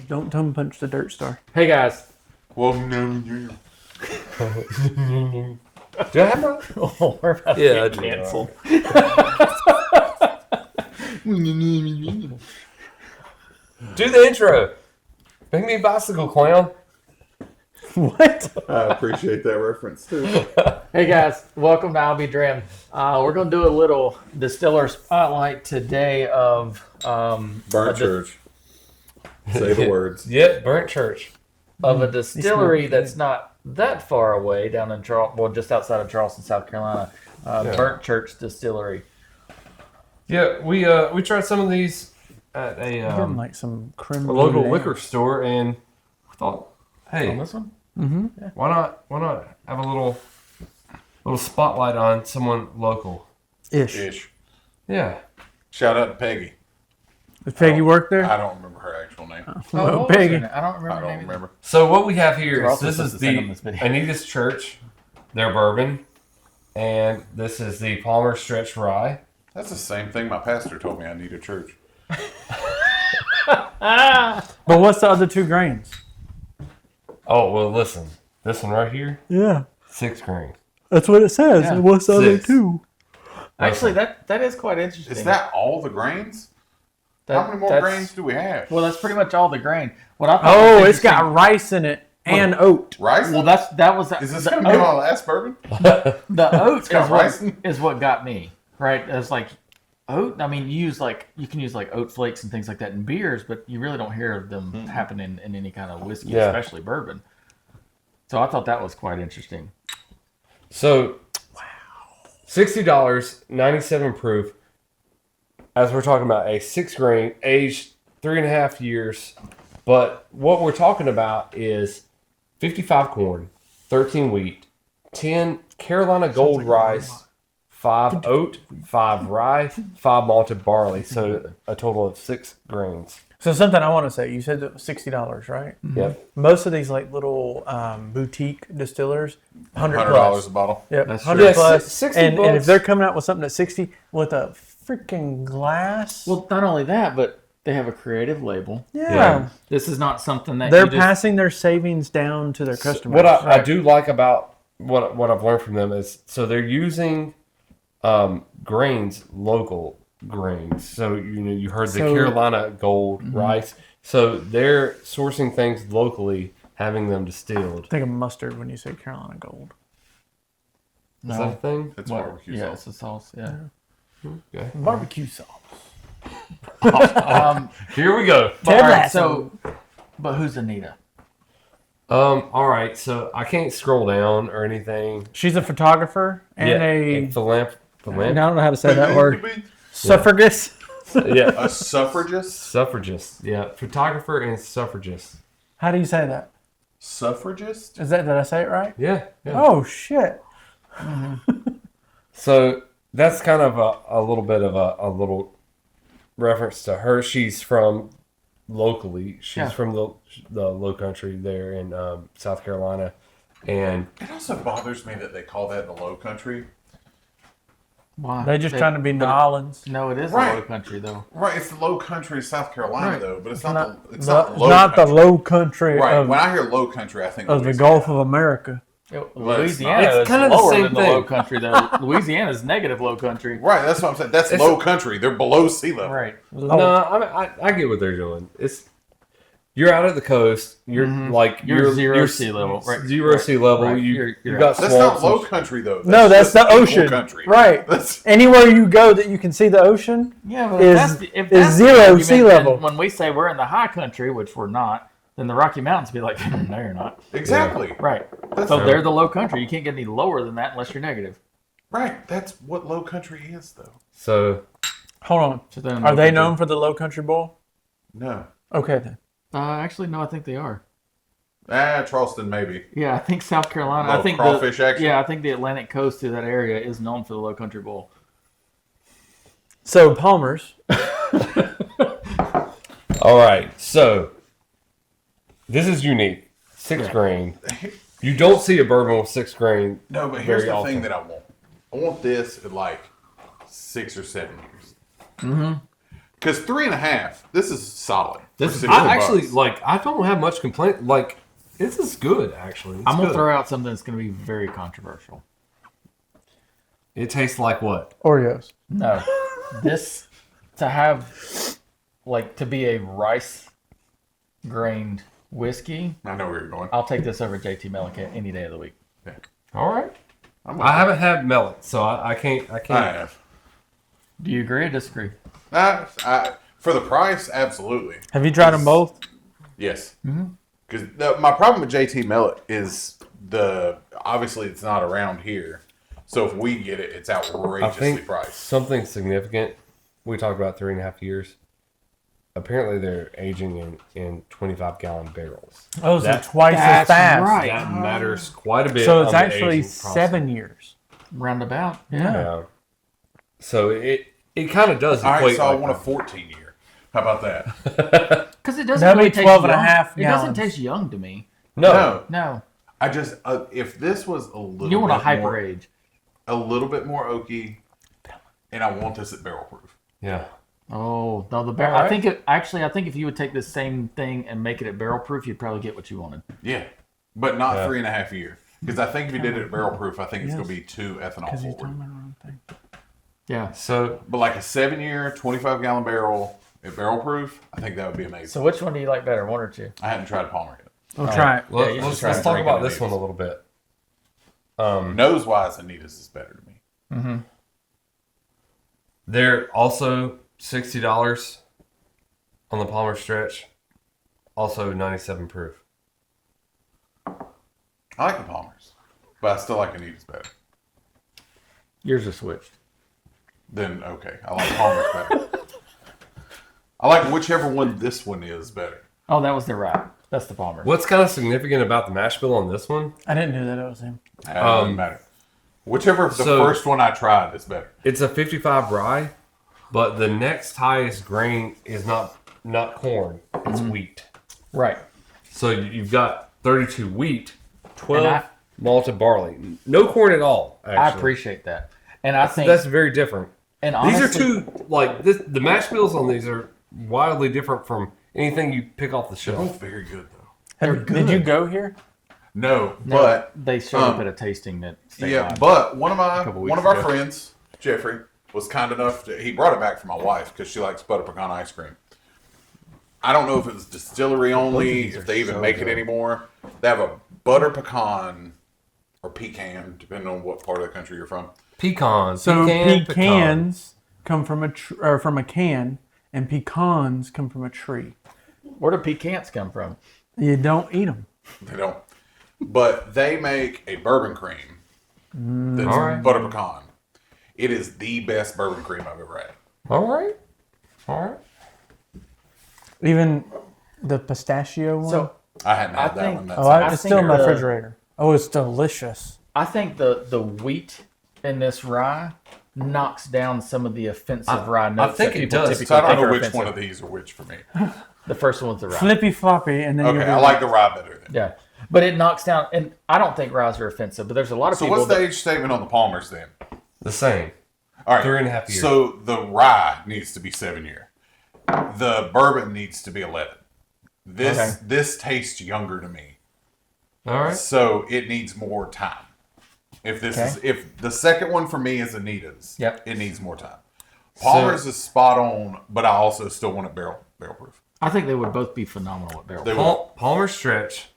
Don't tongue punch the Dirt Star. Hey guys. Well, Do I have my? Oh, we're about to Yeah, get canceled. Do the intro. Make me a bicycle clown. What? I appreciate that reference too. Hey guys, welcome to I'll Be Drammed. We're going to do a little distiller spotlight today of Burnt church. Say the words. Yep, Burnt Church. of a distillery good. that's not that far away down in just outside of Charleston, South Carolina. Burnt Church Distillery. Yeah, we tried some of these at Getting like some creme a local brulee. liquor store, and we thought, hey, On this one? why not have a little spotlight on someone local? Ish. Yeah. Shout out to Peggy. Does Peggy work there? I don't remember her actual name. Well, what was Peggy. her name? I don't remember. I her don't name either. remember. So what we have here We're is also this supposed is to send the them this video. Anita's Church, their bourbon, and this is the Palmer Stretch Rye. That's the same thing my pastor told me I need a church. But what's the other two grains? Oh well, listen, this one right here, Yeah, 6 grain. that's what it says. Yeah. And what's the other 6. two? Actually, that is quite interesting. Is that all the grains? How many more that's- grains do we have? Well, that's pretty much all the grain. What I thought Oh, was it's got interesting- rice in it and oat. Rice? Well, that was Is this the going to be oat- my last bourbon? The oat got rice in it. is what got me, right? It's like oat. I mean, you can use like oat flakes and things like that in beers, but you really don't hear of them happening in any kind of whiskey, Yeah. especially bourbon. So I thought that was quite interesting. So, $60, 97 proof. As we're talking about a 6 grain, aged 3.5 years. But what we're talking about is 55 corn, 13 wheat, 10 Carolina Gold rice, 5 oat, 5 rye, 5 malted barley. So a total of 6 grains. So something I want to say. You said it was $60, right? Yep. Most of these like little boutique distillers, $100 $100 plus. a bottle. Yep, That's 100 true. plus. Yeah, 60 and if bucks. they're coming out with something at 60 with a freaking glass, Well, not only that, but they have a creative label. yeah, This is not something that they're you just, passing their savings down to their customers. What I do like about what I've learned from them is so they're using grains, local grains. So you heard the So- Carolina Gold rice. So they're sourcing things locally, having them distilled. Think of mustard when you say Carolina Gold. Is that a thing? It's What? barbecue Yeah, sauce. it's a sauce. Yeah. Okay. Barbecue sauce. Here we go. But, Ted all right, Lasso. but who's Anita? All right. So I can't scroll down or anything. She's a photographer and and I philanthropist. don't know how to say that word. Suffragist. Yeah. A suffragist? Suffragist. Yeah. Photographer and suffragist. How do you say that? Suffragist? Did I say it right? Yeah. Yeah. Oh shit. So that's kind of a little bit of a little reference to her. She's from locally. She's Yeah. from the Lowcountry there in South Carolina, and It also bothers me that they call that the Low Country. Why? They just trying to be New Orleans. No, it is Right. a low country though. Right, it's the Low Country of South Carolina, Right. though, but it's Not, not the, it's not, not low not the country. low country Right, of, when I hear Low Country, I think of the Louisiana. Gulf of America. Louisiana It's is kind of the lower same than the thing. low country though. Louisiana is negative low country. Right, that's what I'm saying. That's It's- low country. They're below sea level. Right. no, I get what they're doing. You're out at the coast. You're like You're zero sea level, right. Zero Right. sea level. Right. You You're got That's swamps. not low and- country, though. No, that's just the equal ocean. country. Right. That's, Anywhere you go that you can see the ocean. Yeah, but Is- if is that's zero the argument, sea then level. When we say we're in the high country, which we're not, then the Rocky Mountains be like, no, you're not. exactly. Right. That's So true. they're the low country. You can't get any lower than that unless you're negative. Right. That's what low country is, though. So Hold on. So they're in Are low they country. known for the Low Country Bowl? No. Okay then. Actually, no, I think they are. Charleston, maybe. Yeah, I think South Carolina. I Little think crawfish action. Yeah, I think the Atlantic coast to that area is known for the Low Country Bowl. So Palmer's. all right. So this is unique. 6 grain. You don't see a bourbon with 6 grain. No, but here's very the often. thing that I want this at like 6 or 7 years. Mm-hmm. Because 3.5, this is solid. This for I 60 actually bucks. like. I don't have much complaint. Like, this is good actually. I'm gonna good. throw out something that's gonna be very controversial. It tastes like what? Oreos. No, this to have like to be a rice grained whiskey. I know where you're going. I'll take this over JT Mellencamp any day of the week. Yeah. All right. I'm haven't had melon, so I can't. I I can't. have. Do you agree or disagree? For the price, absolutely. Have you tried them both? Yes. Because my problem with JT Mellet is obviously it's not around here. So if we get it, it's I outrageously think priced. something significant. We talked about 3.5 years. Apparently, they're aging in 25-gallon barrels. Oh, so That- twice as that's fast. right. That matters quite a bit. So it's on the actually aging process. 7 years. Roundabout. Yeah. So it kind of does All right, equate. so I like want a that. 14 year. How about that? Because it doesn't That'd really be taste 12 and a young. half It doesn't gallons. taste young to me. No. No. I just if this was a little You want a bit hyper more, age. a little bit more oaky, and I want this at barrel proof. Yeah. Oh no, the barrel. All I right. think I think if you would take the same thing and make it at barrel proof, you'd probably get what you wanted. Yeah, but not Yeah. 3.5 year. Because I think if you did it at barrel proof, I think it's Yes. going to be 2 ethanol Because he's forward. talking about the wrong thing. Yeah. So But like a 7 year, 25-gallon barrel at barrel proof, I think that would be amazing. So which one do you like better, one or two? I hadn't tried Palmer yet. We'll try it. let's, you should let's, try let's it. talk Drinking about the this one a natives. little bit. Nose wise, Anita's is better to me. Mm-hmm. They're also $60 on the Palmer stretch. Also 97 proof. I like the Palmers, but I still like Anita's better. Yours are switched. Then okay, I like Palmer's better. I like whichever one this one is better. Oh, that was the rye. That's the Palmer. What's kind of significant about the mash bill on this one? I didn't know that it was him. It doesn't matter. Whichever the so- first one I tried is better. It's a 55 rye, but the next highest grain is not corn. It's wheat. Right. So you've got 32 wheat, 12 And malted barley. No corn at all, actually. I appreciate that, and I think That's very different. and honestly, These are two, like, the mash bills on these are wildly different from anything you pick off the They're shelf. both very good though. Did you go here? No, No, but they showed up at a tasting that. yeah, but one of couple weeks our ago. friends, Jeffrey, was kind enough to he brought it back for my wife because she likes butter pecan ice cream. I don't know if it was distillery only, these if are they even so make good. it anymore. They have a butter pecan or pecan, depending on what part of the country you're from. Pecans. So pecan. pecans come from from a can, and pecans come from a tree. Where do pecans come from? You don't eat them. They don't, but they make a bourbon cream that's All right. butter pecan. It is the best bourbon cream I've ever had. All right. All right. Even the pistachio one. So I hadn't had I that think- one. That's it's I still in think my the- refrigerator. Oh, it's delicious. I think the wheat in this rye knocks down some of the offensive rye notes. think that it people does. typically so I don't think know are which offensive. one of these are which for me. The first one's the rye. Flippy floppy, and then Okay, you'll I be like the rye better then. Yeah, but it knocks down, and I don't think ryes are offensive. But there's a lot of So people. what's the age statement on the Palmers then? The same. All right, 3.5 years. So the rye needs to be 7 year. The bourbon needs to be 11. This tastes younger to me, All right. so it needs more time. If the second one for me is Anita's, Yep. it needs more time. Palmer's is spot on, but I also still want it barrel proof. I think they would both be phenomenal at barrel. They Palmer Stretch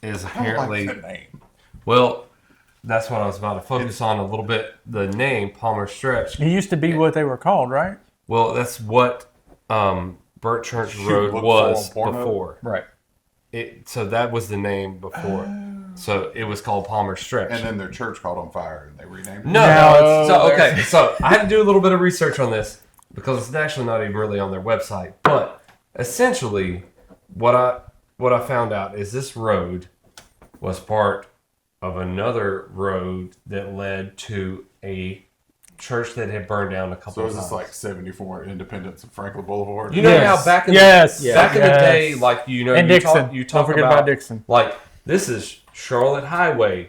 is I don't apparently like the name. well. That's what I was about to focus on a little bit. The name Palmer Stretch. It used to be what they were called, right? Well, that's what Burt Church Road look was for on Pornhub? before. Right. So that was the name before. So it was called Palmer Stretch. And then their church caught on fire and they renamed it. No, No, so okay. So I had to do a little bit of research on this because it's actually not even really on their website. But essentially, what I found out is this road was part of another road that led to a church that had burned down a couple So of is times. this like 74 Independence of Franklin Boulevard? You know Yes. how back in Yes. the, back in the Yes. day, like you know, And you Dixon. talk Don't forget about Dixon. Like this is Charlotte Highway.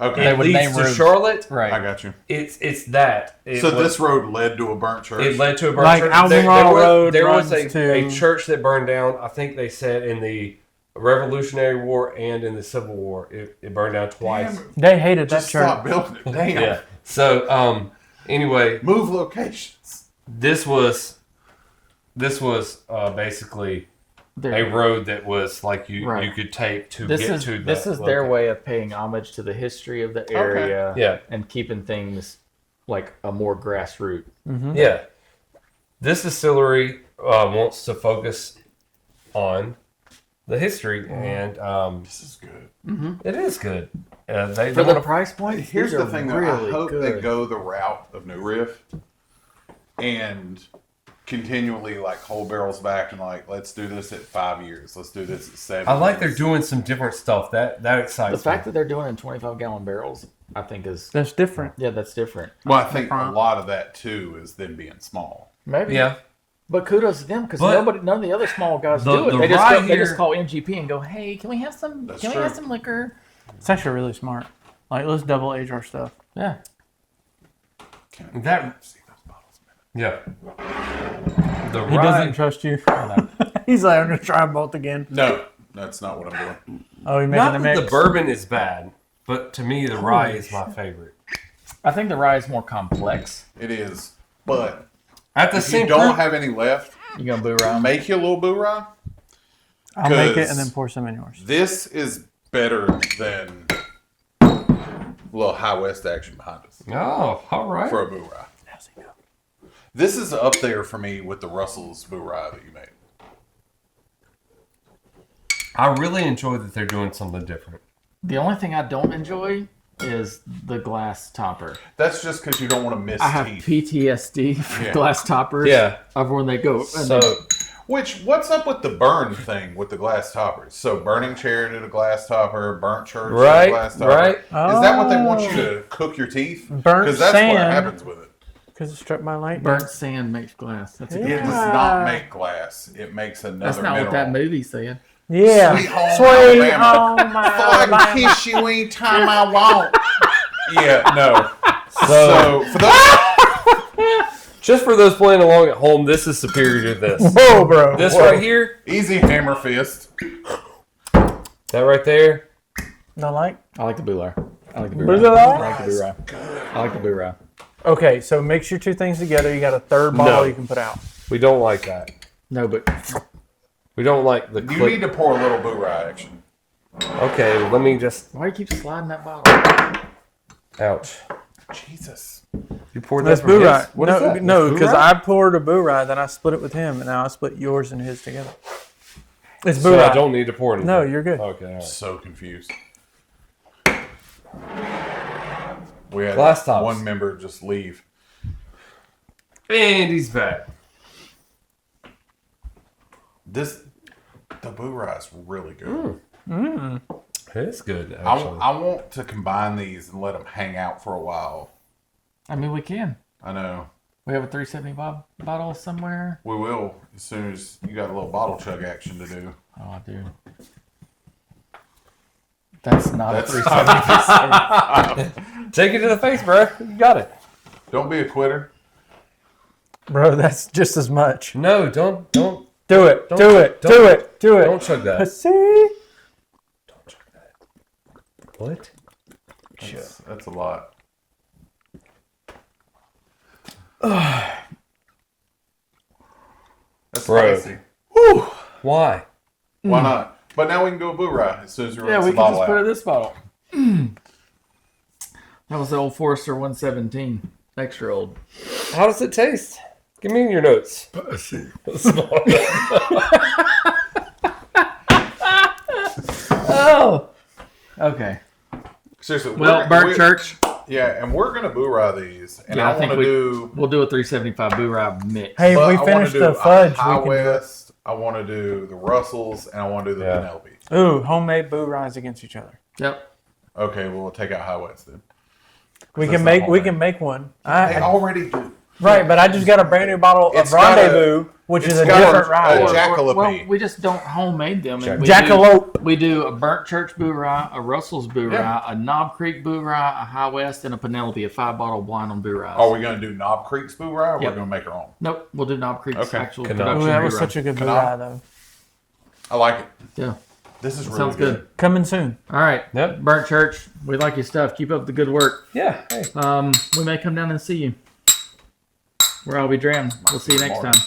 Okay. They It would leads name to roads. Charlotte. Right. I got you. It's that. It So was- this road led to a burnt church. it led to a burnt Like church. Albemarle Road there was runs a to- church that burned down. I think they said in the Revolutionary War and in the Civil War, it burned down twice. Damn, They hated that just church. stop building it. Damn. Yeah. So anyway, Move locations. this was basically a road that was like you Right. could take to This get is to. this that is their location. way of paying homage to the history of the area, Yeah. and keeping things like a more grassroots. Yeah. This distillery wants to focus on the history, and This is good. it is good. They For the want price point, Here's these the are thing, though. really I hope good. they go the route of New Riff and continually like hold barrels back and like, let's do this at 5 years. Let's do this at 7 I like they're years. doing some different stuff. That excites The fact me. that they're doing it in 25-gallon barrels, I think is That's different. that's different. Well, I think a lot of that too is them being small. Maybe. Yeah. But kudos to them because But none of the other small guys the- do it. the They just rye they just here- call MGP and go, "Hey, can we have some? That's can we true. have some liquor?" It's actually really smart. Like, let's double age our stuff. Yeah. That See those bottles, man. yeah. The He rye, doesn't trust you. He's like, I'm going to try them both again. No, that's not what I'm doing. Oh, he's making not the that mix. the bourbon is bad, but to me the rye is my favorite. I think the rye is more complex. It is, but At the if you same don't time, have any left, You gonna boo around? make you a little boo rye. I'll make it 'cause- and then pour some in yours. This is better than little High West action behind us oh, all right. for a boo rye. How's he go? This is up there for me with the Russell's boo rye that you made. I really enjoy that they're doing something different. The only thing I don't enjoy is the glass topper. That's just because you don't want to miss I have teeth. PTSD for Yeah. glass toppers. Yeah. Of when they go. And So What's up with the burn thing with the glass toppers? So Burning Chair did a glass topper, Burnt Church did a Right, glass topper. right. Is that what they want you to cook your teeth? Burnt Because that's sand. what happens with it. Because it struck my lightning. burnt sand makes glass. That's a good It Yeah. does not make glass. It makes another That's not mineral. what that movie said. Yeah. Sweet home Sweet Alabama. home So I can Alabama. kiss you anytime I want. Yeah, no. So- So for those just for those playing along at home, this is superior to this. Whoa, bro. This Whoa. right here, easy hammer fist. that right there. Not like? I like the boo rye. I like the boo Boo rye. rye? I like the boo rye. I like the boo rye. Okay, so mix your two things together. You got a third bottle No. you can put out. We don't like that. No, but We don't like the You click. need to pour a little boo rye action. Okay, let me just. why do you keep sliding that bottle? Ouch. Jesus. You poured That's that from boo his? rye. What is No, that? no, Boo because rye? I poured a boo rye, then I split it with him, and now I split yours and his together. It's boo So rye. I don't need to pour anything. No, you're good. Okay, all right. So confused. We had Glass tops. one member just leave. And he's back. The boo rye is really good. It's good, I, actually. I want to combine these and let them hang out for a while. I mean, we can. I know. We have a 375 bottle somewhere. We will as soon as you got a little bottle chug action to do. Oh, I do. That's not That's a 375. Take it to the face, bro. You got it. Don't be a quitter. Bro, that's just as much. No, don't. Do it. Don't- Do it. don't- Do it. Do it. Don't chug that. Pussy. Don't chug that. What? That's a lot. That's Bro. spicy. Why? Why not? But now we can go boo rye as soon as we Yeah, rinse we the can bottle just put it out. in this bottle. That was the old Forester 117. Extra old. How does it taste? Give me your notes. Oh. Okay. Seriously. Well, Burnt Church. Yeah, and we're gonna boo rye these, and Yeah, I I think want to do. We'll do a 375 boo rye mix. Hey, if but we I wanna finish do the a fudge, High we can do it. West. I want to do the Russells, and I want to do the Yeah. Penelope's. Ooh, homemade boo ryes against each other. Yep. Okay, well, we'll take out High West then. We That's can not make homemade. one. They already do. Right, but I just got a brand new bottle It's of Rendezvous which It's is a got different a rye. jackalope. Well, we just don't homemade them. And Jackalope. We do a Burnt Church Boo Rye, a Russell's Boo Rye, Yeah. a Knob Creek Boo Rye, a High West, and a Penelope, a 5-bottle blind on Boo Rye. Are we going to do Knob Creek's Boo Rye, or we're Yep. going to make our own? Nope, we'll do Knob Creek's Okay. actual Canal. production. Oh, that Boo was Rye. such a good Canal. rye, though. I like it. Yeah, This is really sounds good. Coming soon. All right, Yep. Burnt Church, we like your stuff. Keep up the good work. Yeah. Hey. We may come down and see you. Where I'll be Drammed. We'll see you next Tomorrow. time.